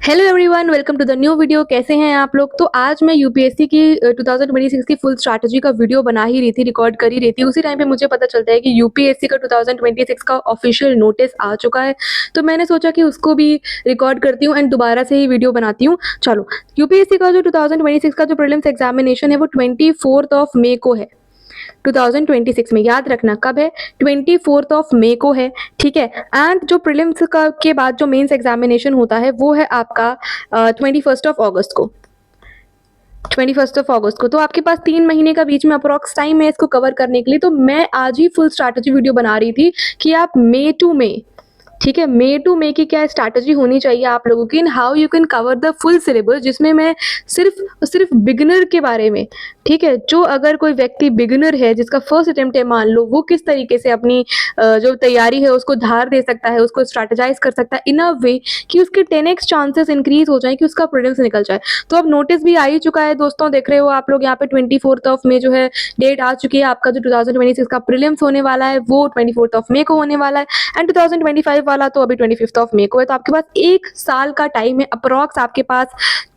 Hello everyone, welcome to the new video. कैसे हैं आप लोग। तो आज मैं यूपीएससी की 2026 की फुल स्ट्रैटेजी का वीडियो बना ही रही थी, रिकॉर्ड कर ही रही थी। उसी टाइम पे मुझे पता चलता है कि यूपीएससी का 2026 का ऑफिशियल नोटिस आ चुका है। तो मैंने सोचा कि उसको भी रिकॉर्ड करती हूँ एंड दोबारा से ही वीडियो बनाती हूँ। चलो, यूपीएससी का जो 2026 का जो प्रीलिम्स एग्जामिनेशन है वो 24 मई को है। 2026 में, याद रखना कब है, 24 मई को है। ठीक है। एंड जो प्रीलिम्स का के बाद जो मेंस एग्जामिनेशन होता है वो है आपका 21 को। 21 को तो आपके पास 3 महीने का बीच में अप्रोक्स टाइम है इसको कवर करने के लिए। तो मैं आज ही फुल स्ट्रैटेजी वीडियो बना रही थी कि आप मई टू मई, ठीक है, मई टू मई की क्या स्ट्रैटेजी होनी चाहिए आप लोगों की, in how you can cover the full syllabus, जिसमें मैं सिर्फ बिगिनर के बारे में, ठीक है, जो अगर कोई व्यक्ति बिगिनर है जिसका फर्स्ट अटेम्प्ट है मान लो, वो किस तरीके से अपनी जो तैयारी है उसको धार दे सकता है, उसको स्ट्रैटेजाइज कर सकता है इन अ वे कि उसके 10x चांसेस इंक्रीज हो जाए कि उसका प्रीलिम्स निकल जाए। तो अब नोटिस भी आ ही चुका है दोस्तों, देख रहे हो आप लोग यहाँ पे 24 मई जो है डेट आ चुकी है। आपका जो 2026 का प्रीलिम्स होने वाला है वो 24 मई को होने वाला है एंड 2025 वाला तो अभी 25 मई को है। तो आपके पास 1 साल का टाइम है, अप्रोक्स आपके पास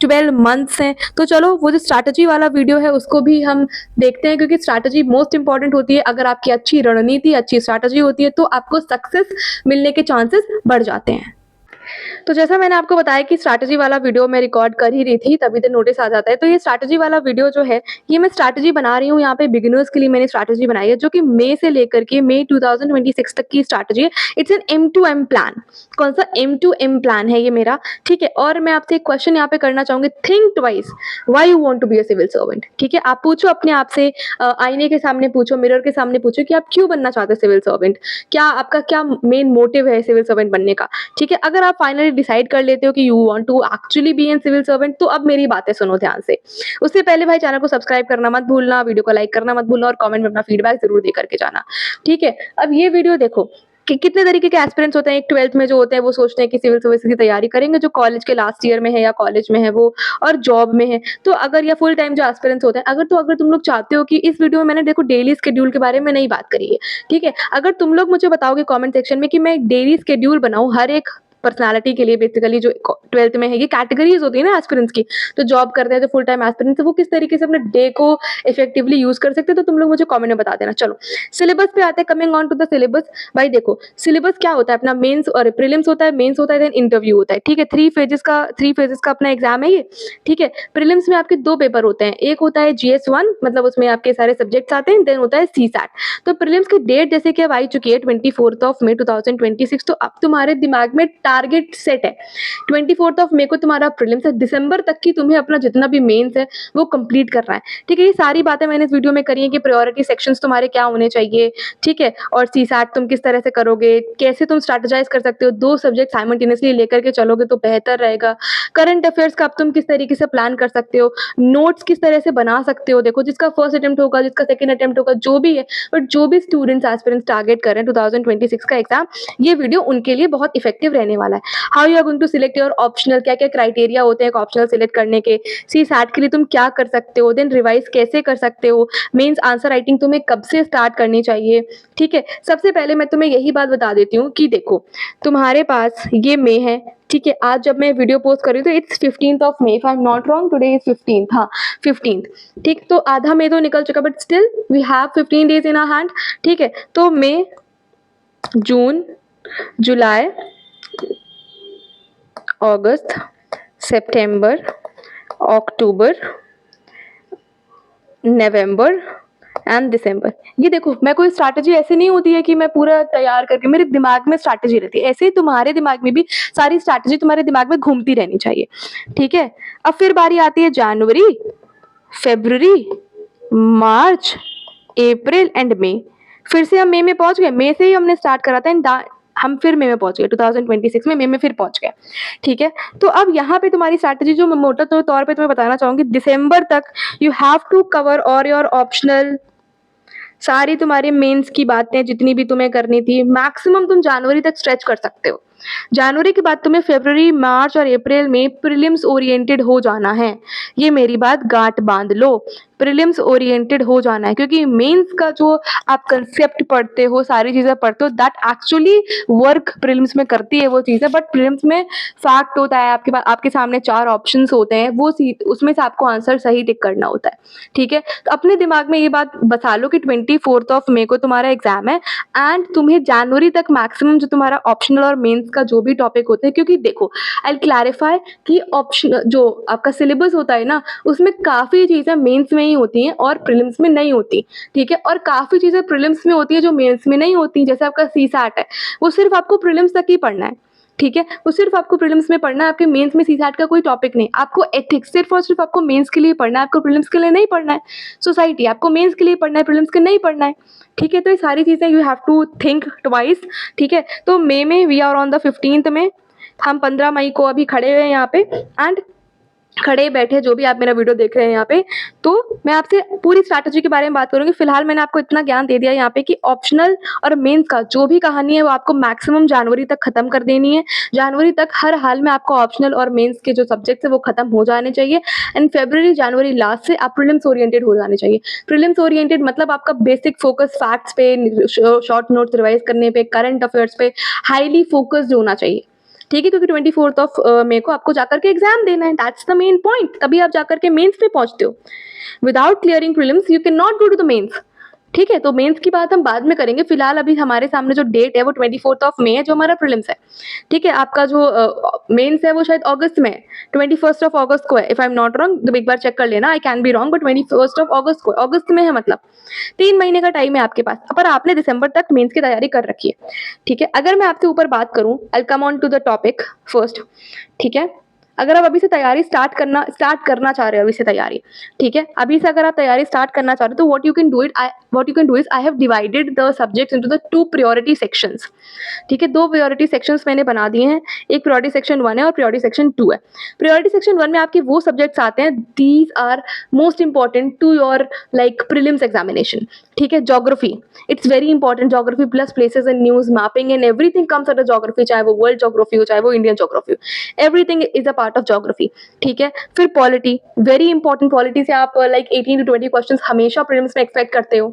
12 मंथ्स हैं। तो चलो वो जो स्ट्रैटेजी वाला वीडियो है उसको भी हम देखते हैं, क्योंकि स्ट्रैटेजी मोस्ट इंपॉर्टेंट होती है। अगर आपकी अच्छी रणनीति, अच्छी स्ट्रैटेजी होती है तो आपको सक्सेस मिलने के चांसेस बढ़ जाते हैं। तो जैसा मैंने आपको बताया कि स्ट्रैटेजी वाला वीडियो मैं रिकॉर्ड कर ही रही थी, तभी तो नोटिस आ जाता है। तो ये स्ट्रैटेजी वाला वीडियो जो है, ये मैं स्ट्रैटेजी बना रही हूँ यहाँ पे बिगिनर्स के लिए। मैंने स्ट्रैटेजी बनाई है जो कि मई से लेकर के मई 2026 तक की स्ट्रैटेजी है। It's an M2M plan. कौन सा M2M प्लान है ये मेरा, ठीक है। और मैं आपसे एक क्वेश्चन यहाँ पे करना चाहूंगी, think twice why you want to be a civil servant. ठीक है, आप पूछो अपने आप से, आईने के सामने पूछो, मिरर के सामने पूछो कि आप क्यों बनना चाहते हो सिविल सर्वेंट, क्या आपका क्या मेन मोटिव है सिविल सर्वेंट बनने का। ठीक है, अगर आप फाइनली डिसाइड कर लेते हो कि you want to actually be an civil servant, तो अब मेरी बातें सुनो ध्यान से। उससे पहले भाई चैनल को सब्सक्राइब करना मत भूलना, वीडियो को लाइक करना मत भूलना और कमेंट में अपना फीडबैक जरूर दे करके जाना। ठीक है, अब ये वीडियो देखो कि कितने तरीके के एस्पिरेंट्स होते हैं। एक 12th में जो होते हैं वो सोचते हैं कि सिविल सर्विस की तैयारी करेंगे, जो कॉलेज के लास्ट ईयर में है या कॉलेज में है वो, और जॉब में है। तो अगर या फुल टाइम जो एस्पिरेंट्स होते हैं, अगर तुम लोग चाहते हो कि इस वीडियो में मैंने देखो डेली स्केड्यूल के बारे में नहीं बात करी है, ठीक है, अगर तुम लोग मुझे बताओगे कमेंट सेक्शन में कि मैं डेली स्केड्यूल बनाऊं हर एक पर्सनालिटी के लिए, बेसिकली जो 12th में है, ये कैटेगरीज होती है ना एस्पिरेंट्स की, तो जॉब करते हैं जो फुल टाइम एस्पिरेंट्स है वो किस तरीके से अपने डे को इफेक्टिवली यूज कर सकते हैं, तो तुम लोग मुझे कमेंट में बता देना। चलो सिलेबस पे आते हैं, coming on to the syllabus. भाई देखो सिलेबस क्या होता है अपना, मेंस और प्रीलिम्स होता है, मेंस होता है, देन इंटरव्यू होता है। ठीक है, 3 फेजेस का अपना एग्जाम है ये। ठीक है, प्रीलिम्स में आपके 2 पेपर होते हैं, एक होता है GS1, मतलब उसमें आपके सारे सब्जेक्ट्स आते हैं, देन होता है CSAT। तो प्रीलिम्स की डेट जैसे कि अब आई चुकी है 24 मई 2026, तो अब तुम्हारे दिमाग में टारगेट सेट है, 24 मई को तुम्हारा प्रीलिम्स है, दिसंबर तक की तुम्हें अपना जितना भी मेंस है वो कंप्लीट करना है। ठीक है, ये सारी बातें मैंने इस वीडियो में करी है कि प्रायोरिटी सेक्शंस तुम्हारे क्या होने चाहिए, ठीक है, और CSAT तुम किस तरह से करोगे, कैसे तुम स्ट्रैटेजाइज कर सकते हो, 2 सब्जेक्ट साइमल्टेनियसली लेकर के चलोगे तो बेहतर रहेगा। करंट अफेयर्स का अब तुम किस तरीके से प्लान कर सकते हो, नोट्स किस तरह से बना सकते हो। देखो जिसका फर्स्ट अटेम्प्ट होगा, जिसका सेकंड अटेम्प्ट होगा, जो भी है, बट जो भी स्टूडेंट्स एस्पिरेंट्स टारगेट कर रहे हैं 2026 का एग्जाम, ये वीडियो उनके लिए बहुत इफेक्टिव रहने वाला है। How you are going to select your optional, क्या क्या क्राइटेरिया होते हैं ऑप्शनल सिलेक्ट करने के, CSAT के लिए तुम क्या कर सकते हो, देन रिवाइज कैसे कर सकते हो, मेंस आंसर राइटिंग तुम्हें कब से स्टार्ट करनी चाहिए। ठीक है, सबसे पहले मैं तुम्हें यही बात बता देती हूँ कि देखो तुम्हारे पास ये मई है, ठीक है, आज जब मैं वीडियो पोस्ट कर रही हूँ तो it's 15 May, if I am not wrong, today is 15th, हाँ 15th। ठीक, तो आधा मई तो निकल चुका, but still we have 15 days in our hand. ठीक है, तो मई, जून, जुलाई, अगस्त, सितंबर, अक्टूबर, नवंबर एंड दिसंबर। ये देखो, मैं कोई स्ट्रैटेजी ऐसे नहीं होती है कि मैं पूरा तैयार करके, मेरे दिमाग में स्ट्रैटेजी रहती है, ऐसे ही तुम्हारे दिमाग में भी सारी स्ट्रैटेजी तुम्हारे दिमाग में घूमती रहनी चाहिए। ठीक है, अब फिर बारी आती है जनवरी, फरवरी, मार्च, अप्रैल एंड मई। फिर से हम मई में पहुंच गए, मई से ही हमने स्टार्ट करा था एंड हम फिर मई में पहुंच गए, 2026 में मई में फिर पहुंच गए। ठीक है, तो अब यहाँ पे तुम्हारी स्ट्रैटेजी जो मैं मोटा तौर पे तुम्हें बताना चाहूंगी, दिसंबर तक you have to cover all your optional, सारी तुम्हारी मेंस की बातें जितनी भी तुम्हें करनी थी, मैक्सिमम तुम जनवरी तक स्ट्रेच कर सकते हो। जनवरी के बाद तुम्हें फरवरी, मार्च और अप्रैल में प्रीलिम्स ओरिएंटेड हो जाना है। ये मेरी बात गांठ बांध लो, प्रीलिम्स ओरिएंटेड हो जाना है, क्योंकि मेंस का जो आप कंसेप्ट पढ़ते हो, सारी चीजें पढ़ते हो, दैट एक्चुअली वर्क प्रीलिम्स में करती है वो चीजें, बट प्रीलिम्स में फैक्ट होता है, आपके पास आपके सामने 4 ऑप्शंस होते हैं, वो उसमें से आपको आंसर सही टिक करना होता है। ठीक है, तो अपने दिमाग में ये बात बसा लो कि 24 मई को तुम्हारा एग्जाम है एंड तुम्हें जनवरी तक मैक्सिमम जो तुम्हारा ऑप्शनल और मेंस का जो भी टॉपिक होते हैं, क्योंकि देखो आई क्लैरिफाई कि ऑप्शन जो आपका सिलेबस होता है ना, उसमें काफ़ी चीज़ें मेंस में ही होती हैं और प्रीलिम्स में नहीं होती। ठीक है, और काफ़ी चीज़ें प्रीलिम्स में होती है जो मेंस में नहीं होती, जैसे आपका सीसैट है, वो सिर्फ आपको प्रीलिम्स तक ही पढ़ना है। ठीक है, वो सिर्फ आपको प्रीलिम्स में पढ़ना है, आपके मेंस में सीसैट का कोई टॉपिक नहीं। आपको एथिक्स सिर्फ और सिर्फ आपको मेंस के लिए पढ़ना है, आपको प्रीलिम्स के लिए नहीं पढ़ना है। सोसाइटी आपको मेंस के लिए पढ़ना है, प्रीलिम्स के नहीं पढ़ना है। ठीक है, तो ये सारी चीज़ें you have to think twice. ठीक है, तो मई में we are on the 15th में, हम 15 मई को अभी खड़े हुए हैं यहाँ पे एंड खड़े बैठे जो भी आप मेरा वीडियो देख रहे हैं यहाँ पे, तो मैं आपसे पूरी स्ट्रैटेजी के बारे में बात करूंगी। फिलहाल मैंने आपको इतना ज्ञान दे दिया यहाँ पे कि ऑप्शनल और मेंस का जो भी कहानी है वो आपको मैक्सिमम जनवरी तक खत्म कर देनी है। जनवरी तक हर हाल में आपको ऑप्शनल और मेंस के जो सब्जेक्ट्स है वो खत्म हो जाने चाहिए एंड फरवरी जनवरी लास्ट से आप प्रीलिम्स ओरिएंटेड हो जाने चाहिए। प्रीलिम्स ओरिएंटेड मतलब आपका बेसिक फोकस फैक्ट्स पे, शॉर्ट नोट्स रिवाइज करने पे, करंट अफेयर्स पे हाईली फोकस्ड होना चाहिए। ठीक है, क्योंकि 24 मई को आपको जाकर के एग्जाम देना है, दैट्स द मेन पॉइंट, तभी आप जाकर के मेंस पे पहुंचते हो। Without clearing prelims you can not go to the mains. ठीक है, तो मेंस की बात हम बाद में करेंगे। फिलहाल अभी हमारे सामने जो डेट है वो 24 मई है, जो हमारा प्रीलिम्स है। ठीक है, आपका जो मेंस है वो शायद अगस्त में है, 21 अगस्त को है, if I am not wrong, तो एक बार चेक कर लेना, I can be wrong, but 21 अगस्त को, अगस्त में है, मतलब 3 महीने का टाइम है आपके पास, पर आपने दिसंबर तक मेंस की तैयारी कर रखी है। ठीक है, अगर मैं आपसे ऊपर बात करूं, I come on to the topic first. ठीक है, अगर आप अभी से तैयारी स्टार्ट करना चाह रहे हो, अभी से तैयारी, ठीक है, अभी से अगर आप तैयारी स्टार्ट करना चाह रहे हो, तो what you can do is I have divided the subjects into the 2 priority sections. ठीक है, 2 प्रायोरिटी सेक्शंस मैंने बना दिए हैं, एक प्रायोरिटी सेक्शन 1 है और प्रायोरिटी सेक्शन 2 है। प्रायोरिटी सेक्शन 1 में आपके वो सब्जेक्ट्स आते हैं, these are most important to your like prelims examination. ठीक है, geography, it's very important, geography plus places and news, mapping and everything comes under geography, चाहे वो वर्ल्ड ज्योग्राफी हो, चाहे वो इंडियन ज्योग्राफी हो, everything is a part of geography. ठीक है, फिर पॉलिटी, वेरी इंपॉर्टेंट, पॉलिटी से आप लाइक 18 to 20 क्वेश्चंस हमेशा प्रीलिम्स में एक्सपेक्ट करते हो।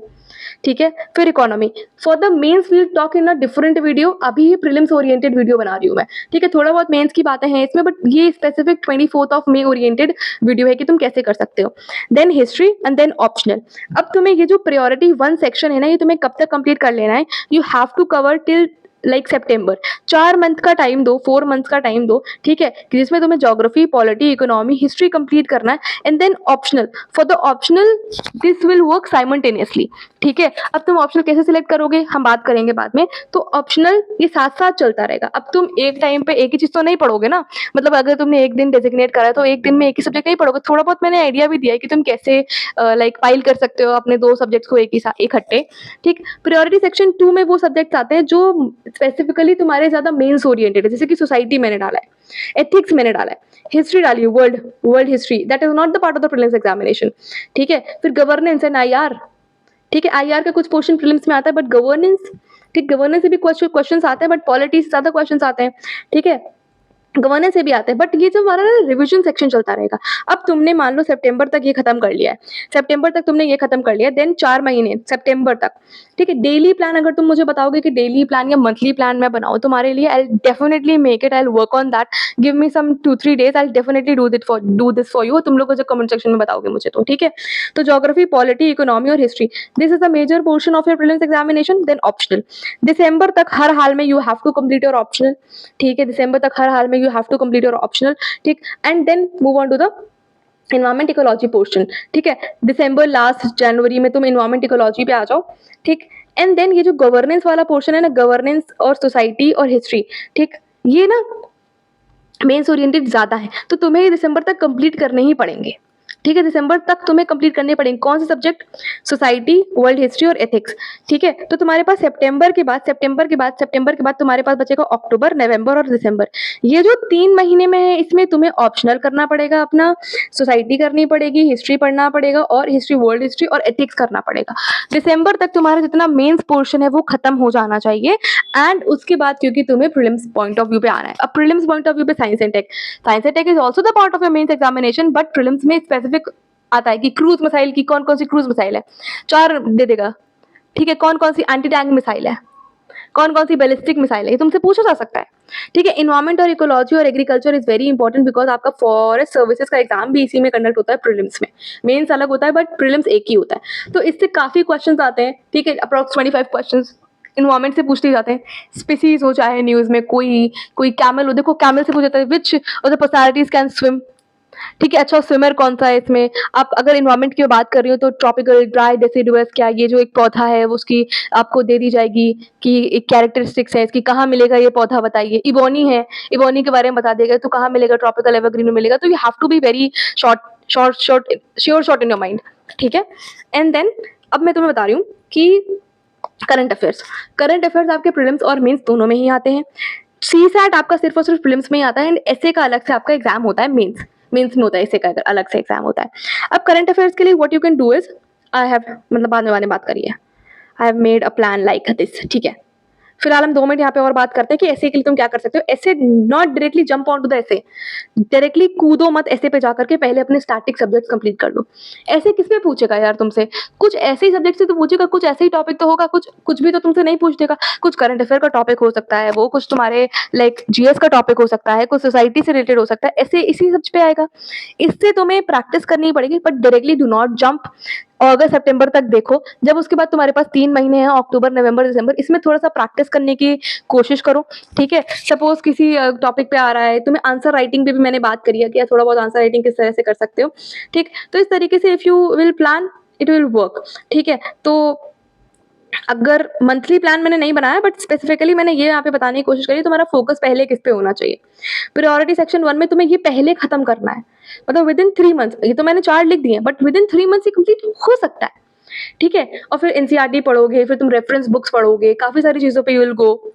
ठीक है, फिर economy. For the mains we'll talk in a different video, अभी ये प्रीलिम्स ओरिएंटेड वीडियो बना रही हूँ मैं। ठीक है, थोड़ा बहुत मेंस की बातें हैं इसमें, बट ये स्पेसिफिक 24 मई ओरिएंटेड वीडियो है कि तुम कैसे कर सकते हो। Then history and then optional. अब तुम्हें ये जो प्रायोरिटी 1 सेक्शन है ना, ये तुम्हें कब तक कंप्लीट कर लेना है, you have to cover till like September. 4 month का टाइम दो, 4 मंथ का टाइम दो। ठीक है, कि जिसमें तुम्हें geography, polity, economy, history complete करना है and then optional. For the optional this will work simultaneously. ठीक है, अब तुम ऑप्शनल कैसे सिलेक्ट करोगे हम बात करेंगे बाद में, तो ऑप्शनल ये साथ साथ चलता रहेगा। अब तुम एक टाइम पे एक ही चीज तो नहीं पढ़ोगे ना, मतलब अगर तुमने एक दिन डेजिग्नेट करा है तो एक दिन में एक ही सब्जेक्ट नहीं पढ़ोगे। थोड़ा बहुत मैंने आइडिया भी दिया है कि तुम कैसे लाइक फाइल कर सकते हो अपने 2 सब्जेक्ट्स को एक ही साथ इकट्ठे। ठीक, प्रायोरिटी सेक्शन 2 में वो सब्जेक्ट्स आते हैं जो स्पेसिफिकली तुम्हारे ज्यादा मेंस ओरिएंटेड है, जैसे कि सोसाइटी मैंने डाला है, एथिक्स मैंने डाला है, हिस्ट्री डाली है, world history, that is not the part of the prelims examination. ठीक है, फिर गवर्नेंस एंड आईआर। ठीक है, आईआर का कुछ पोर्शन प्रीलिम्स में आता है, बट गवर्नेंस, ठीक, गवर्नेंस से भी कुछ क्वेश्चंस आते हैं, बट पॉलिटी से ज्यादा क्वेश्चंस आते हैं। ठीक है, गवर्नेंस से भी आते हैं, बट ये जो हमारा रिवीजन सेक्शन चलता रहेगा। अब तुमने मान लो सितंबर तक ये खत्म कर लिया है, सितंबर तक तुमने ये खत्म कर लिया है, देन 4 महीने सितंबर तक। ठीक है, डेली प्लान अगर तुम मुझे बताओगे कि डेली प्लान या मंथली प्लान मैं बनाऊं तुम्हारे लिए, I definitely make it, I work on that, give me some 2-3 days, I definitely do this for you. तुम लोग जो कमेंट सेक्शन में बताओगे मुझे तो। ठीक है, तो ज्योग्राफी, पॉलिटी, इकोनॉमी और history, this is the major portion of your prelims examination. Then optional, दिसंबर तक हर हाल में you have to complete your optional. ठीक है, दिसंबर तक हर हाल में you have to complete your optional. ठीक, and then move on to the environment ecology portion. ठीक है, दिसंबर लास्ट जनवरी में तुम इन्वायरमेंट इकोलॉजी पे आ जाओ। ठीक, एंड देन ये जो गवर्नेंस वाला पोर्शन है ना, गवर्नेंस और सोसाइटी और हिस्ट्री, ठीक, ये ना मेंस ओरिएंटेड ज्यादा है, तो तुम्हें ये दिसंबर तक कंप्लीट करने ही पड़ेंगे। ठीक है, दिसंबर तक तुम्हें कंप्लीट करने पड़ेंगे। कौन से सब्जेक्ट? सोसाइटी, वर्ल्ड हिस्ट्री और एथिक्स। ठीक है, तो तुम्हारे पास सितंबर के बाद तुम्हारे पास बचेगा अक्टूबर, नवंबर और दिसंबर। ये जो 3 महीने में है, इसमें तुम्हें ऑप्शनल करना पड़ेगा अपना, सोसाइटी करनी पड़ेगी, हिस्ट्री पढ़ना पड़ेगा और हिस्ट्री, वर्ल्ड हिस्ट्री और एथिक्स करना पड़ेगा। दिसंबर तक तुम्हारा जितना मेंस पोर्शन है वो खत्म हो जाना चाहिए। एंड उसके बाद क्योंकि तुम्हें प्रीलिम्स पॉइंट ऑफ व्यू पे आना है, अब प्रीलिम्स पॉइंट ऑफ व्यू पे science and tech is also the part of your mains examination, but prelims में स्पेसिफिक आता है कि क्रूज मिसाइल की कौन कौन सी क्रूज मिसाइल है, 4 दे देगा। ठीक है, कौन कौन सी एंटी टैंक मिसाइल है, कौन कौन सी बैलिस्टिक मिसाइल है, ये तुमसे पूछा जा सकता है। ठीक है, इन्वायरमेंट और इकोलॉजी और agriculture is very important because आपका फॉरेस्ट सर्विसेज का एग्जाम भी इसी में कंडक्ट होता है प्रीलिम्स में। मेंस अलग होता है बट प्रीलिम्स एक ही होता है, तो इससे काफी क्वेश्चन आते हैं। ठीक है, अप्रॉक्स 25 क्वेश्चन इन्वायरमेंट से पूछ लिए जाते हैं। स्पीसीज हो चाहे न्यूज में कोई कैमल हो, देखो कैमल से पूछा जाता है which of the personalities can swim. ठीक है, अच्छा स्विमर कौन सा है इसमें। आप अगर इन्वायरमेंट की बात कर रही हो तो ट्रॉपिकल, ड्राई, डेसिडुअस, क्या ये जो एक पौधा है वो उसकी आपको दे दी जाएगी कि एक कैरेक्टरिस्टिक्स है इसकी, कहाँ मिलेगा ये पौधा बताइए। इबोनी है, इबोनी के बारे में बता देगा तो कहाँ मिलेगा, ट्रॉपिकल एवरग्रीन में मिलेगा। तो you have to be very short in your mind. ठीक है, एंड देन अब मैं तुम्हें बता रही हूँ कि करंट अफेयर्स आपके प्रीलिम्स और मेंस दोनों में ही आते हैं। सीसैट आपका सिर्फ और सिर्फ प्रीलिम्स में ही आता है एंड एसए का अलग से आपका एग्जाम होता है, मेंस में होता है, एसए का अलग से एग्जाम होता है। अब करंट अफेयर्स के लिए what you can do is, I have मतलब बाद में बात करिए, आई have made a plan like this. ठीक है, फिलहाल हम 2 मिनट यहाँ पे और बात करते हैं कि ऐसे के लिए तुम क्या कर सकते हो। ऐसे not directly jump on to the ऐसे, डायरेक्टली कूदो मत ऐसे पे जाकर के, पहले अपने स्टैटिक सब्जेक्ट कंप्लीट कर लो। ऐसे किस में पूछेगा यार तुमसे, कुछ ऐसे ही सब्जेक्ट से तो पूछेगा, कुछ ऐसे ही टॉपिक तो होगा, कुछ भी तो तुमसे नहीं पूछ देगा। कुछ करंट अफेयर का टॉपिक हो सकता है वो, कुछ तुम्हारे लाइक जीएस का टॉपिक हो सकता है, कुछ सोसाइटी से रिलेटेड हो सकता है, ऐसे इसी सब पे आएगा। इससे तुम्हें प्रैक्टिस करनी पड़ेगी but directly do not jump. अगस्त सितंबर तक देखो, जब उसके बाद तुम्हारे पास 3 महीने हैं, अक्टूबर, नवंबर, दिसंबर, इसमें थोड़ा सा प्रैक्टिस करने की कोशिश करो। ठीक है, सपोज किसी टॉपिक पे आ रहा है, तुम्हें आंसर राइटिंग पे भी मैंने बात करी है कि थोड़ा बहुत आंसर राइटिंग किस तरह से कर सकते हो। ठीक, तो इस तरीके से if you will plan it will work. ठीक है, तो अगर मंथली प्लान मैंने नहीं बनाया बट स्पेसिफिकली मैंने ये यहाँ पे बताने की कोशिश करी, तुम्हारा फोकस पहले किस पे होना चाहिए। प्रायोरिटी सेक्शन 1 में तुम्हें ये पहले खत्म करना है, मतलब विद इन 3 मंथ्स। ये तो मैंने 4 लिख दिए बट विद इन 3 मंथ्स ये कंप्लीट हो सकता है। ठीक है, और फिर एनसीईआरटी पढ़ोगे, फिर तुम रेफरेंस बुक्स पढ़ोगे, काफी सारी चीजों पे यू विल गो।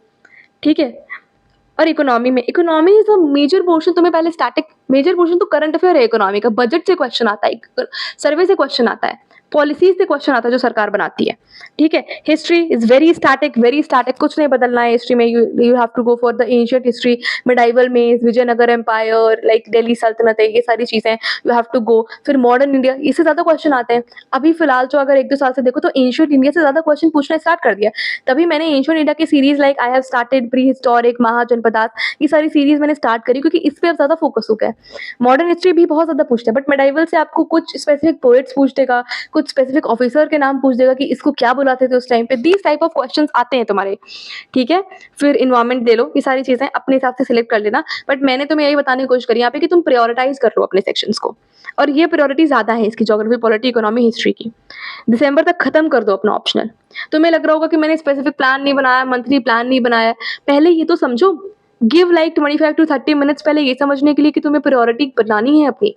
ठीक है, और economy is a major portion. तुम्हें पहले स्टैटिक, मेजर पोर्शन तो करंट अफेयर है इकोनॉमी का, बजट से क्वेश्चन आता है, सर्वे से क्वेश्चन आता है, पॉलिसीज से क्वेश्चन आता है जो सरकार बनाती है। ठीक है, हिस्ट्री इज वेरी स्टैटिक, कुछ नहीं बदलना है हिस्ट्री में। You have to go for the ancient history, medieval में विजयनगर एम्पायर, लाइक दिल्ली सल्तनत है, ये सारी चीजें यू हैव टू गो। फिर मॉडर्न इंडिया, इससे ज्यादा क्वेश्चन आते हैं। अभी फिलहाल जो अगर 1-2 साल से देखो तो एंशिएंट इंडिया से ज्यादा क्वेश्चन पूछना स्टार्ट कर दिया। तभी मैंने एंशिएंट इंडिया की series like I have started prehistoric, महाजनपदार्थ, ये सारी सीरीज मैंने स्टार्ट करी क्योंकि इस पे अब ज्यादा फोकस हो गया है। मॉडर्न हिस्ट्री भी बहुत ज्यादा पूछते हैं बट मिडाइवल से आपको कुछ स्पेसिफिक पोएट्स पूछ देगा, कुछ स्पेसिफिक ऑफिसर के नाम पूछ देगा कि इसको क्या बुलाते थे उस टाइम पे। दीज टाइप ऑफ क्वेश्चंस आते हैं तुम्हारे। ठीक है, फिर इन्वायरमेंट दे लो, ये सारी चीजें अपने हिसाब से सिलेक्ट कर लेना। बट मैंने तुम्हें यही बताने की कोशिश करी यहाँ पे कि तुम प्रायोरिटाइज कर लो अपने सेक्शंस को, और ये प्रायोरिटी ज्यादा है इसकी, ज्योग्राफी, पॉलिटी, इकोनॉमी, हिस्ट्री की। दिसंबर तक खत्म कर दो अपना ऑप्शनल। तुम्हें लग रहा होगा कि मैंने स्पेसिफिक प्लान नहीं बनाया, मंथली प्लान नहीं बनाया, पहले ये तो समझो। गिव लाइक 25 to 30 मिनट्स पहले ये समझने के लिए कि तुम्हें प्रायोरिटी बनानी है अपनी।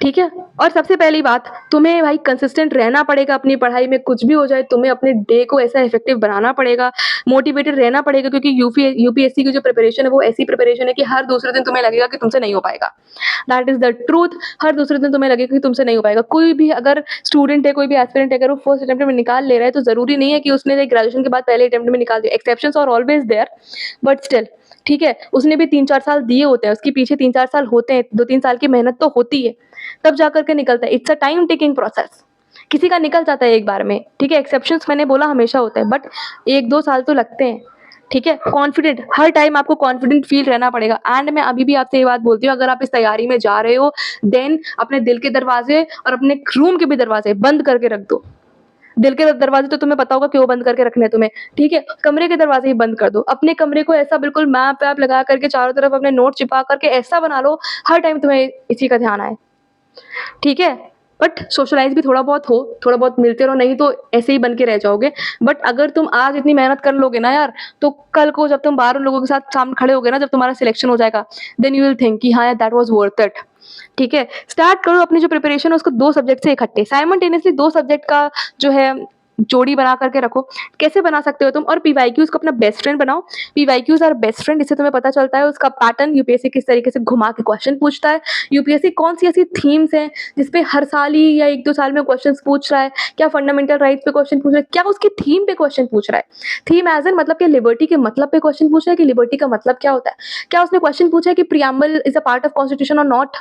ठीक है, और सबसे पहली बात, तुम्हें भाई कंसिस्टेंट रहना पड़ेगा अपनी पढ़ाई में। कुछ भी हो जाए तुम्हें अपने डे को ऐसा इफेक्टिव बनाना पड़ेगा, मोटिवेटेड रहना पड़ेगा, क्योंकि यूपीएससी की जो प्रिपरेशन है वो ऐसी प्रिपरेशन है कि हर दूसरे दिन तुम्हें लगेगा कि तुमसे नहीं हो पाएगा। That is the truth. हर दूसरे दिन तुम्हें लगेगा कि तुमसे नहीं हो पाएगा। कोई भी अगर स्टूडेंट है, कोई भी एस्पिरेंट है, अगर वो फर्स्ट अटेम्प्ट में निकाल ले रहा है तो जरूरी नहीं है कि उसने ग्रेजुएशन के बाद पहले अटेम्प्ट में निकाल दिया। Exceptions are always there but still, ठीक है, उसने भी 3-4 साल दिए होते हैं, उसके पीछे 3-4 साल होते हैं, 2-3 साल की मेहनत तो होती है, तब जाकर के निकलता है। It's a time taking process. किसी का निकल जाता है एक बार में। ठीक है, एक्सेप्शंस मैंने बोला हमेशा होता है बट 1-2 साल तो लगते हैं। ठीक है, कॉन्फिडेंट, हर टाइम आपको कॉन्फिडेंट फील रहना पड़ेगा। एंड मैं अभी भी आपसे ये बात बोलती हूँ, अगर आप इस तैयारी में जा रहे हो देन अपने दिल के दरवाजे और अपने रूम के भी दरवाजे बंद करके रख दो। दिल के दरवाजे तो तुम्हें पता होगा क्यों बंद करके रखने हैं तुम्हें। ठीक है, कमरे के दरवाजे ही बंद कर दो। अपने कमरे को ऐसा बिल्कुल मैप वैप लगा करके चारों तरफ अपने नोट चिपका करके ऐसा बना लो हर टाइम तुम्हें इसी का ध्यान आए। ठीक है, बट सोशलाइज भी थोड़ा बहुत हो, थोड़ा बहुत मिलते रहो, नहीं तो ऐसे ही बन के रह जाओगे। बट अगर तुम आज इतनी मेहनत कर लोगे ना यार, तो कल को जब तुम 12 लोगों के साथ सामने खड़े होगे ना, जब तुम्हारा सिलेक्शन हो जाएगा, देन यू विल थिंक कि हाँ यार दैट वाज वर्थ इट। ठीक है? स्टार्ट करो अपनी जो प्रिपरेशन है उसको 2 सब्जेक्ट से इकट्ठे, साइमल्टेनियसली 2 सब्जेक्ट का जो है जोड़ी बना करके रखो। कैसे बना सकते हो तुम? और पीवाईक्यूज़ को अपना बेस्ट फ्रेंड बनाओ। पीवाईक्यूज़ आर बेस्ट फ्रेंड, इससे तुम्हें पता चलता है उसका पैटर्न, यूपीएससी किस तरीके से घुमा के क्वेश्चन पूछता है, यूपीएससी कौन-सी ऐसी थीम्स हैं जिस पे हर साल ही या 1-2 साल में क्वेश्चंस पूछ रहा है, क्या फंडामेंटल राइट्स पे क्वेश्चन पूछ रहा है, क्या उसकी थीम पे क्वेश्चन पूछ रहा है। थीम एज़ इन मतलब कि लिबर्टी के मतलब पे क्वेश्चन पूछ रहा है कि लिबर्टी का मतलब क्या होता है? क्या उसने क्वेश्चन पूछा है कि preamble is a part of constitution और नॉट?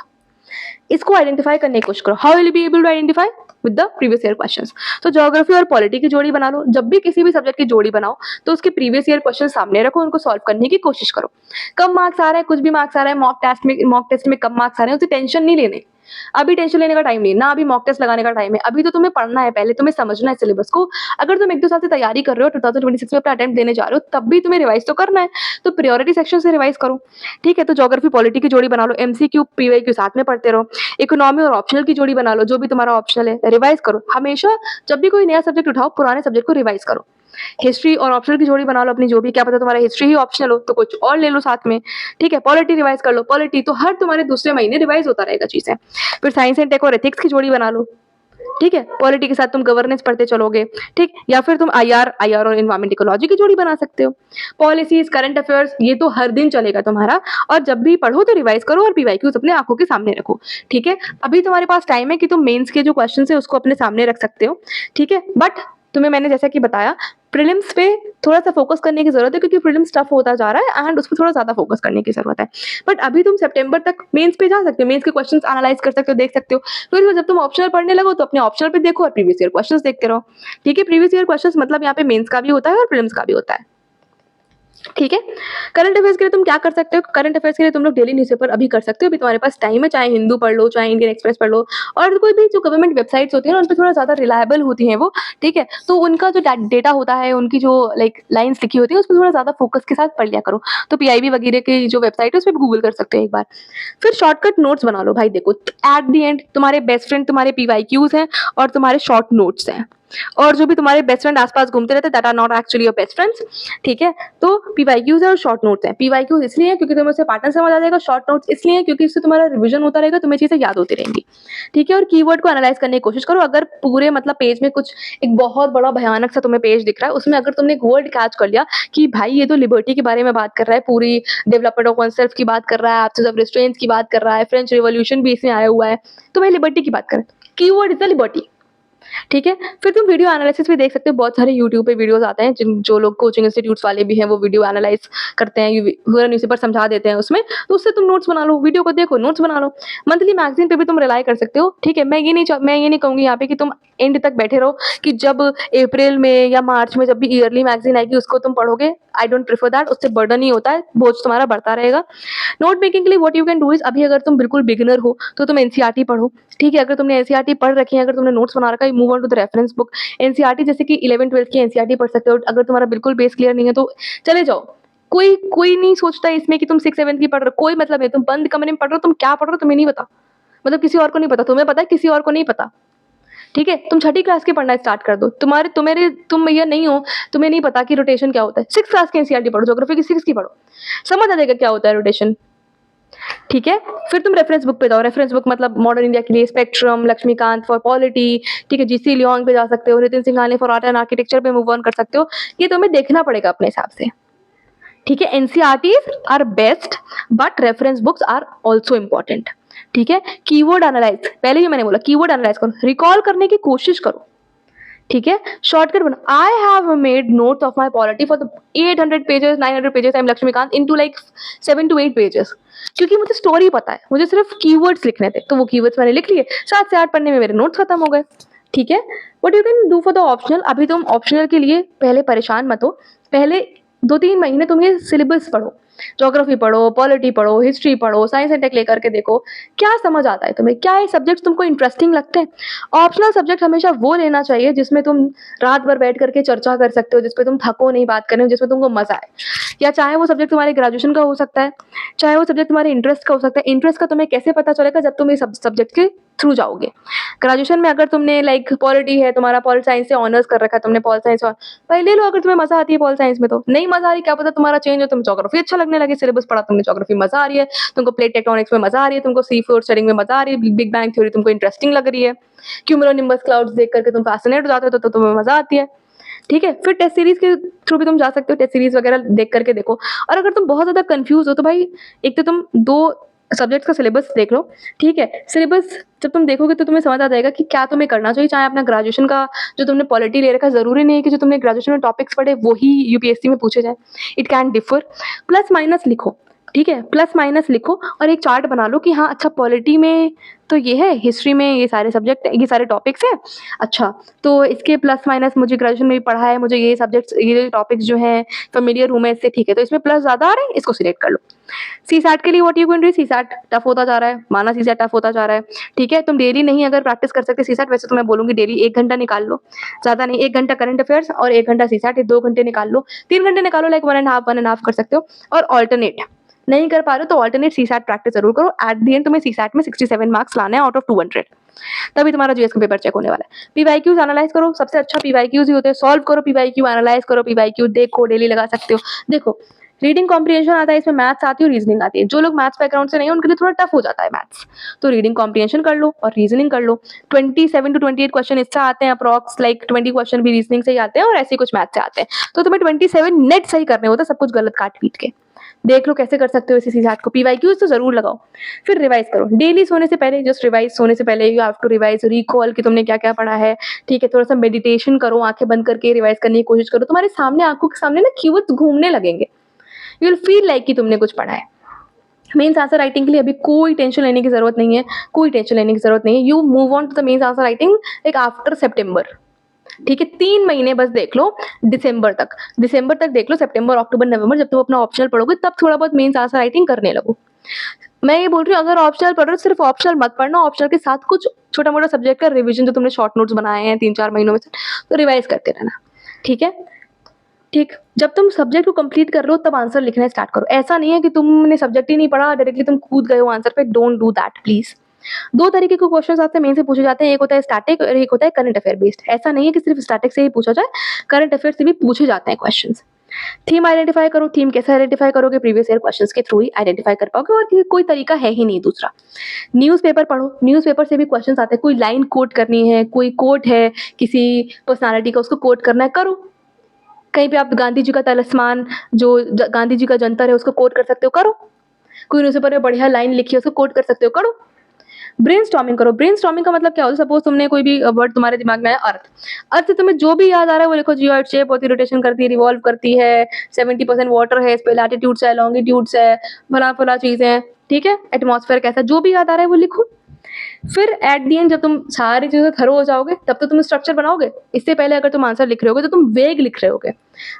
इसको आइडेंटिफाई करने की कोशिश करो। How will you be able to identify? With the previous year questions. तो ज्योग्राफी और पॉलिटी की जोड़ी बना लो। जब भी किसी भी सब्जेक्ट की जोड़ी बनाओ तो उसके प्रीवियस ईयर क्वेश्चन सामने रखो, उनको सॉल्व करने की कोशिश करो। कम मार्क्स आ रहा है, कुछ भी मार्क्स आ रहा है, मॉक टेस्ट में कम मार्क्स आ रहे हैं, उसे टेंशन नहीं लेने। अभी टेंशन लेने का टाइम नहीं, ना अभी मॉक टेस्ट लगाने का टाइम है। अभी तो तुम्हें पढ़ना है, पहले तुम्हें समझना है सिलेबस को। अगर तुम 1-2 साल से तैयारी कर रहे हो, 2026 में अपना अटेम्प्ट देने जा रहे हो, तब भी तुम्हें रिवाइज तो करना है। तो प्रायोरिटी सेक्शन से रिवाइज करो, ठीक है? तो ज्योग्राफी पॉलिटी की जोड़ी बना लो, एमसीक्यू पीवाईक्यू साथ में पढ़ते रहो। इकोनॉमी और ऑप्शनल की जोड़ी बना लो, जो भी तुम्हारा ऑप्शनल है रिवाइज करो। हमेशा जब भी कोई नया सब्जेक्ट उठाओ, पुराने सब्जेक्ट को रिवाइज करो। हिस्ट्री और ऑप्शनल की जोड़ी बना लो अपनी, जो भी, क्या पता तुम्हारा हिस्ट्री ही ऑप्शनल हो तो कुछ और ले लो साथ में, ठीक है? पॉलिटी रिवाइज कर लो, पॉलिटी तो हर तुम्हारे दूसरे महीने रिवाइज होता रहेगा चीजें। फिर साइंस एंड टेक और एथिक्स की जोड़ी बना लो, ठीक है? पॉलिटी के साथ तुम गवर्नेंस पढ़ते चलोगे, ठीक? या फिर तुम आईआर और एनवायरमेंट इकोलॉजी की जोड़ी बना सकते हो। पॉलिसीज, करंट अफेयर्स, ये तो हर दिन चलेगा तुम्हारा, और जब भी पढ़ो तो रिवाइज करो और पीवाईक्यूज अपने आंखों के सामने रखो, ठीक है? अभी तुम्हारे पास टाइम है कि तुम मेंस के जो क्वेश्चन है उसको अपने सामने रख सकते हो, ठीक है? बट तुम्हें मैंने जैसा कि बताया, प्रीलिम्स पे थोड़ा सा फोकस करने की जरूरत है, क्योंकि प्रीलिम्स टफ होता जा रहा है एंड उस पर थोड़ा ज्यादा फोकस करने की जरूरत है। बट अभी तुम सितंबर तक मेंस पे जा सकते हो, मेंस के क्वेश्चंस एनालाइज कर सकते हो, देख सकते हो। फिर जब तुम ऑप्शनल पढ़ने लगो तो अपने ऑप्शनल पे देखो और प्रीवियस ईयर क्वेश्चंस देखते रहो, ठीक है? प्रीवियस ईयर क्वेश्चंस मतलब यहाँ पे मेंस का भी होता है और प्रीलिम्स का भी होता है, ठीक है? करंट अफेयर्स के लिए तुम क्या कर सकते हो? करंट अफेयर्स के लिए तुम लोग डेली न्यूज़पेपर अभी कर सकते हो, अभी तुम्हारे पास टाइम है, चाहे हिंदू पढ़ लो, चाहे इंडियन एक्सप्रेस पढ़ लो, और कोई भी जो गवर्नमेंट वेबसाइट्स होती है ना, उन पे थोड़ा ज़्यादा रिलायबल होती हैं वो, ठीक है? तो उनका जो डेटा होता है, उनकी जो लाइक लाइन्स लिखी होती है, उस पे थोड़ा ज़्यादा फोकस के साथ पढ़ लिया करो। तो पीआईबी वगैरह की जो वेबसाइट है उस पे गूगल कर सकते हो एक बार। फिर शॉर्टकट नोट्स बना लो भाई। देखो, एट द एंड तुम्हारे बेस्ट फ्रेंड तुम्हारे पीवाईक्यूज हैं और तुम्हारे शॉर्ट नोट्स हैं, और जो भी तुम्हारे बेस्ट फ्रेंड आसपास घूमते रहते हैं, that are not actually your best friends, ठीक है? तो पीवाईक्यूज है और शॉर्ट नोट्स हैं। पीवाईक्यूज इसलिए है क्योंकि तुम्हें उससे पैटर्न समझ आ जाएगा, शॉर्ट नोट्स इसलिए है क्योंकि इससे तुम्हारा रिवीजन होता रहेगा, तुम्हें चीजें याद होती रहेंगी, ठीक है? और कीवर्ड को एनालाइज करने की कोशिश करो। अगर पूरे मतलब पेज में कुछ एक बहुत बड़ा भयानक सा तुम्हें पेज दिख रहा है, उसमें अगर तुमने एक वर्ड कैच कर लिया कि भाई ये तो लिबर्टी के बारे में बात कर रहा है, पूरी डेवलपमेंट ऑफ वनसेल्फ की बात कर रहा है, एब्सेंस ऑफ रिस्ट्रेंट्स की बात कर रहा है, फ्रेंच रिवॉल्यूशन भी इसमें आया हुआ है, तो भाई लिबर्टी की बात करें, कीवर्ड इज द लिबर्टी, ठीक है? फिर तुम वीडियो एनालिसिस भी देख सकते हो, बहुत सारे यूट्यूब पे वीडियोस आते हैं, जो लोग कोचिंग इंस्टीट्यूट्स वाले भी हैं वो वीडियो एनालाइज करते हैं, पूरा न्यूज़पेपर समझा देते हैं उसमें, तो उससे तुम नोट्स बना लो, वीडियो को देखो, नोट्स बना लो। मंथली मैगजीन पे भी तुम रिलाई कर सकते हो, ठीक है? मैं ये नहीं कहूँगी यहाँ पे कि तुम एंड तक बैठे रहो कि जब अप्रैल में या मार्च में जब भी ईयरली मैगजीन आएगी उसको तुम पढ़ोगे। आई डोंट प्रेफर दैट, उससे बर्डन ही होता है, बोझ तुम्हारा बढ़ता रहेगा। नोट मेकिंग के लिए what you can do is, अभी अगर तुम बिल्कुल बिगिनर हो तो तुम एनसीईआरटी पढ़ो, ठीक है? अगर तुमने एनसीईआरटी पढ़ रखी है, अगर तुमने नोट्स बना रखा है, move on to the reference book. NCERT जैसे कि 11-12 की एनसीईआरटी पढ़ सकते हो। अगर तुम्हारा बिल्कुल बेस क्लियर नहीं है तो चले जाओ, कोई कोई नहीं सोचता इसमें कि तुम 6-7 की पढ़ रहे हो, कोई मतलब नहीं। तुम बंद कमरे में पढ़ रहे हो, तुम क्या पढ़ रहे हो तुम्हें नहीं पता, मतलब किसी और को नहीं पता, तुम्हें पता है, किसी और को नहीं पता, ठीक है? तुम छठी क्लास के पढ़ना स्टार्ट कर दो। तुम ये नहीं हो, तुम्हें नहीं पता कि रोटेशन क्या होता है, 6 क्लास की एनसीईआरटी पढ़ो, ज्योग्राफी की 6 की पढ़ो, समझ आ जाएगा क्या होता है रोटेशन, ठीक है? फिर तुम रेफरेंस बुक पे जाओ। रेफरेंस बुक मतलब मॉडर्न इंडिया के लिए स्पेक्ट्रम, लक्ष्मीकांत फॉर पॉलिटी, ठीक है? जीसी लियोंग पे जा सकते हो, Nitin Singhania for art and architecture पे मूव ऑन कर सकते हो। ये तुम्हें देखना पड़ेगा अपने हिसाब से, ठीक है? NCERTs are best but reference books are also important, ठीक है? कीवर्ड एनालाइज, पहले ही मैंने बोला कीवर्ड एनालाइज करो, रिकॉल करने की कोशिश करो, ठीक है? शॉर्टकट बना। I have made notes of my polity for the 800 pages 900 pages I am Laxmikanth into like 7 to 8 pages, क्योंकि मुझे स्टोरी पता है, मुझे सिर्फ कीवर्ड्स लिखने थे, तो वो कीवर्ड्स मैंने लिख लिए, 7 से 8 पन्ने में मेरे नोट्स खत्म हो गए, ठीक है? What you can do for the optional, अभी तुम ऑप्शनल के लिए पहले परेशान मत हो, पहले 2-3 महीने तुम ये सिलेबस पढ़ो, ज्योग्राफी पढ़ो, पॉलिटी पढ़ो, हिस्ट्री पढ़ो, साइंस एंड टेक लेकर के देखो क्या समझ आता है तुम्हें, क्या ये सब्जेक्ट्स तुमको इंटरेस्टिंग लगते हैं। ऑप्शनल सब्जेक्ट हमेशा वो लेना चाहिए जिसमें तुम रात भर बैठ करके चर्चा कर सकते हो, जिसपे तुम थको नहीं बात करने में, जिसमें तुमको मजा आए, या चाहे वो सब्जेक्ट तुम्हारे ग्रेजुएशन का हो सकता है, चाहे वो सब्जेक्ट तुम्हारे इंटरेस्ट का हो सकता है। इंटरेस्ट का तुम्हें कैसे पता चलेगा? जब तुम इस सब्जेक्ट के थ्रू जाओगे। ग्रेजुएशन में अगर तुमने लाइक पॉलिटी है, तुम्हारा पॉल साइंस से ऑनर्स कर रखा है, तुमने पॉल साइंस भाई ले लो, अगर तुम्हें मजा आती है पॉल साइंस में। तो नहीं मजा आ रही, क्या पता तुम्हारा चेंज हो, तुम ज्योग्राफी अच्छा लगने लगे, सिलेबस पढ़ा तुमने, ज्योग्राफी मजा आ रही है, तुमको प्लेट टेक्टोनिक्स में मजा आ रही है, तुमको सी फ्लोर स्टडिंग में मजा आ रही है, बिग बैंग थ्योरी तुमको इंटरेस्टिंग लग रही है, क्यूमुलोनिम्बस क्लाउड्स देख करके तुम फैसिनेट हो जाते हो, तो तुम्हें मजा आती है। ठीक है, फिर टेस्ट सीरीज के थ्रू भी तुम जा सकते हो, टेस्ट सीरीज वगैरह देख करके देखो। और अगर तुम बहुत ज्यादा कंफ्यूज हो तो भाई एक तो तुम 2 सब्जेक्ट्स का सिलेबस देख लो। ठीक है, सिलेबस जब तुम देखोगे तो तुम्हें समझ आ जाएगा कि क्या तुम्हें करना चाहिए। चाहे अपना ग्रेजुएशन का जो तुमने पॉलिटी ले रखा है, जरूरी नहीं है कि जो तुमने ग्रेजुएशन में टॉपिक्स पढ़े वही यूपीएससी में पूछे जाए, it can differ. Plus minus लिखो, ठीक है, प्लस माइनस लिखो और एक चार्ट बना लो कि हाँ अच्छा पॉलिटी में तो ये है, हिस्ट्री में ये सारे सब्जेक्ट, ये सारे टॉपिक्स हैं, अच्छा तो इसके प्लस माइनस मुझे ग्रेजुएशन में भी पढ़ा है, मुझे ये सब्जेक्ट्स, ये टॉपिक्स जो हैं फेमिलियर हूँ मैं इससे, ठीक है, तो इसमें प्लस ज़्यादा आ रहे हैं, इसको सिलेक्ट कर लो। सीसैट के लिए what you going to do, CSAT tough होता जा रहा है, माना सीसैट टफ होता जा रहा है, ठीक है, तुम डेली नहीं अगर प्रैक्टिस कर सकते सीसैट, वैसे तो मैं बोलूँगी डेली 1 घंटा निकाल लो, ज़्यादा नहीं, 1 घंटा करंट अफेयर्स और 1 घंटा सीसैट, ये 2 घंटे निकाल लो, 3 घंटे निकालो, लाइक 1.5 कर सकते हो। और ऑल्टरनेट नहीं कर पा रहे हो तो ऑल्टरनेट सीसैट प्रैक्टिस जरूर करो। एट द एंड तुम्हें सीसैट में 67 मार्क्स लाने हैं आउट ऑफ 200, तभी तुम्हारा जीएस का पेपर चेक होने वाला है। पीवाईक्यूज एनालाइज करो, सबसे अच्छा पीवाईक्यूज ही होते हैं, सॉल्व करो पीवाईक्यू, एनालाइज करो पीवाईक्यू, देखो डेली लगा सकते हो। देखो रीडिंग कॉम्प्रिहेंशन आता है, इसमें मैथ्स आती है और रीजनिंग आती है। जो लोग मैथ्स बैकग्राउंड से नहीं है उनके लिए थोड़ा टफ हो जाता है मैथ्स, तो रीडिंग कॉम्प्रिहेंशन कर लो और रीजनिंग कर लो। 27 to 28 क्वेश्चन इससे आते हैं अप्रॉक्स, लाइक 20 क्वेश्चन भी रीजनिंग से ही आते हैं और ऐसे कुछ मैथ्स से आते हैं, तो तुम्हें 27 नेट सही करने होते हैं, सब कुछ गलत काट पीट के। देख लो कैसे कर सकते हो इसी सीसैट को। पीवाईक्यूज तो जरूर लगाओ, फिर रिवाइज करो डेली सोने से पहले, जस्ट रिवाइज, सोने से पहले you have to revise, recall कि तुमने क्या क्या पढ़ा है। ठीक है, थोड़ा सा मेडिटेशन करो, आंखें बंद करके रिवाइज करने की कोशिश करो, तुम्हारे सामने आंखों के सामने ना कीवर्ड्स घूमने लगेंगे, यू विल फील लाइक कि तुमने कुछ पढ़ा है। मेंस आंसर राइटिंग के लिए अभी कोई टेंशन लेने की जरूरत नहीं है, कोई टेंशन लेने की जरूरत नहीं है। You move on to the mains answer writing like after September. ठीक है, 3 महीने बस देख लो, दिसंबर तक देख लो, सितंबर अक्टूबर नवंबर, जब तुम अपना ऑप्शनल पढ़ोगे तब थोड़ा बहुत मेंस आंसर राइटिंग करने लगो। मैं ये बोल रही हूँ अगर ऑप्शनल पढ़ रहे हो सिर्फ ऑप्शनल मत पढ़ना, ऑप्शनल के साथ कुछ छोटा मोटा सब्जेक्ट का रिवीजन जो तुमने शॉर्ट नोट्स बनाए हैं 3-4 महीनों में से, तो रिवाइज करते रहना। ठीक है, ठीक, जब तुम सब्जेक्ट को कंप्लीट कर रहे हो तब आंसर लिखना स्टार्ट करो। ऐसा नहीं है कि तुमने सब्जेक्ट ही नहीं पढ़ा डायरेक्टली तुम कूद गए हो आंसर पे, डोंट डू दैट प्लीज। 2 तरीके के क्वेश्चंस आते हैं मेन से पूछे जाते हैं, एक होता है स्टैटिक और एक होता है करंट अफेयर बेस्ड। ऐसा नहीं है कि सिर्फ स्टैटिक से ही पूछा जाए, करंट अफेयर से भी पूछे जाते हैं क्वेश्चंस। थीम आइडेंटिफाई करो, थीम कैसे आइडेंटिफाई करोगे, प्रीवियस ईयर क्वेश्चंस के थ्रू ही आइडेंटिफाई कर पाओगे, और कोई तरीका है ही नहीं दूसरा। न्यूज़पेपर पढ़ो, न्यूज़पेपर से भी क्वेश्चंस आते हैं, कोई लाइन कोट करनी है, कोई कोट है किसी पर्सनालिटी का, उसको कोट करना है, करो। कहीं पे आप गांधी जी का तलिस्मान, जो गांधी जी का जंतर है उसको कोट कर सकते हो, करो। कोई न्यूज़पेपर में बढ़िया लाइन लिखी है उसको कोट कर सकते हो, करो। ब्रेनस्टॉर्मिंग करो। ब्रेनस्टॉर्मिंग का मतलब क्या होता है, सपोज तुमने कोई भी वर्ड तुम्हारे दिमाग में आया अर्थ से तुम्हें जो भी याद आ रहा है वो लिखो। जियोइड शेप होती है, रोटेशन करती है, रिवॉल्व करती है, 70% वाटर है, इस पे लैटिट्यूड्स है, लॉन्गिट्यूड्स है, फला फला चीजें, ठीक है, एटमॉस्फेयर कैसा, जो भी याद आ रहा है वो लिखो। फिर एट दी एंड जब तुम सारी चीज़ों से थरो हो जाओगे तब तो तुम स्ट्रक्चर बनाओगे। इससे पहले अगर तुम आंसर लिख रहे होगे तो तुम वेग लिख रहे होगे,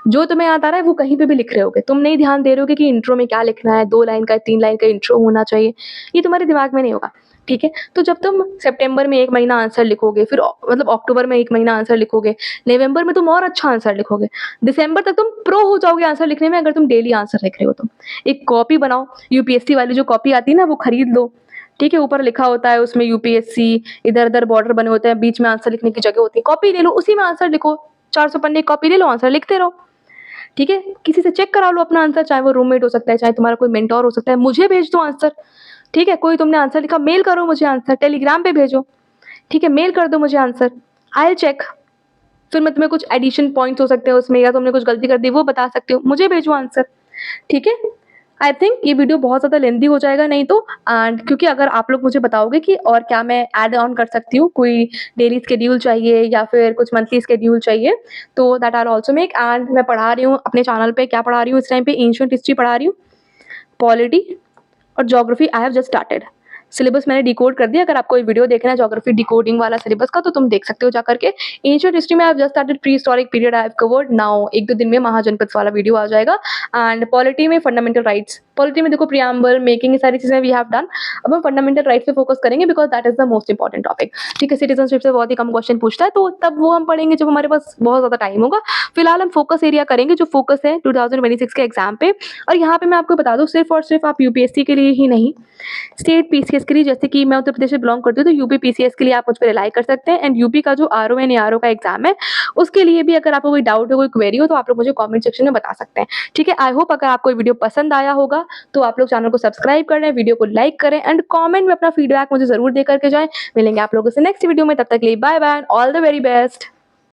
जो तुम्हें याद आ रहा है वो कहीं पे भी लिख रहे होगे, तुम नहीं ध्यान दे रहे होगे कि इंट्रो में क्या लिखना है, 2 लाइन का 3 लाइन का इंट्रो होना चाहिए, ये तुम्हारे दिमाग में नहीं होगा। ठीक है, तो जब तुम सितंबर में 1 महीना आंसर लिखोगे, फिर मतलब अक्टूबर में 1 महीना आंसर लिखोगे, नवंबर में तुम और अच्छा आंसर लिखोगे, दिसंबर तक तुम प्रो हो जाओगे आंसर लिखने में, अगर तुम डेली आंसर लिख रहे हो तो। एक कॉपी बनाओ, यूपीएससी वाली जो कॉपी आती है ना वो खरीद लो। ठीक है, ऊपर लिखा होता है उसमें यूपीएससी, इधर उधर बॉर्डर बने होते हैं, बीच में आंसर लिखने की जगह होती है, कॉपी ले लो, उसी में आंसर लिखो। 400 पन्ने की कॉपी ले लो, आंसर लिखते रहो। ठीक है, किसी से चेक करा लो अपना आंसर, चाहे वो रूममेट हो सकता है, चाहे तुम्हारा कोई मेंटोर हो सकता है, मुझे भेज दो आंसर। ठीक है, कोई तुमने आंसर लिखा, मेल करो मुझे आंसर, टेलीग्राम पे भेजो। ठीक है, मेल कर दो मुझे आंसर, आई विल चेक। फिर मैं तुम्हें कुछ एडिशन पॉइंट्स हो सकते हैं उसमें, या तुमने कुछ गलती कर दी वो बता सकते हो, मुझे भेजो आंसर। ठीक है, आई थिंक ये वीडियो बहुत ज़्यादा लेंदी हो जाएगा नहीं तो, एंड क्योंकि अगर आप लोग मुझे बताओगे कि और क्या मैं ऐड ऑन कर सकती हूँ, कोई डेली स्केड्यूल चाहिए या फिर कुछ मंथली स्केड्यूल चाहिए, तो that are also make. And मैं पढ़ा रही हूँ अपने चैनल पे, क्या पढ़ा रही हूँ इस टाइम पे, एंशिएंट हिस्ट्री पढ़ा रही हूँ, पॉलिटी और geography I have just started. Syllabus मैंने डिकोड कर दिया, अगर आपको ये वीडियो देखना है ज्योग्राफी डिकोडिंग वाला सिलेबस का तो तुम देख सकते हो जा करके। एंशिएंट हिस्ट्री में I have just started, pre historic period I have covered now, 1-2 दिन में महाजनपद वाला वीडियो आ जाएगा। एंड पॉलिटी में फंडामेंटल राइट्स पॉलिटी में देखो प्रियम्बल, मेकिंग, ये सारी चीज़ें वी हैव डन। अब हम फंडामेंटल राइट्स पे फोकस करेंगे because that is the most important topic. ठीक है, सिटीजनशिप से बहुत ही कम क्वेश्चन पूछता है, तो तब वो हम पढ़ेंगे जब हमारे पास बहुत ज़्यादा टाइम होगा। फिलहाल हम फोकस एरिया करेंगे जो फोकस है 2026 के एग्जाम पे। और यहाँ पे मैं आपको बता दूँ, सिर्फ और सिर्फ आप यूपीएससी के लिए ही नहीं, स्टेट पीसीएस के लिए, जैसे कि मैं उत्तर प्रदेश से बिलोंग करती हूँ, तो यूपी पीसीएस के लिए आप मुझ पर रिलाई कर सकते हैं। एंड यूपी का जो आरओ एंड एआरओ का एग्जाम है, उसके लिए भी अगर आपको कोई डाउट हो, कोई क्वेरी हो, तो आप लोग मुझे कमेंट सेक्शन में बता सकते हैं। ठीक है, आई होप अगर आपको ये वीडियो पसंद आया होगा तो आप लोग चैनल को सब्सक्राइब कर लें, वीडियो को लाइक करें एंड कमेंट में अपना फीडबैक मुझे ज़रूर दे करके जाएँ। मिलेंगे आप लोगों से नेक्स्ट वीडियो में, तब तक के लिए bye bye and all the very best.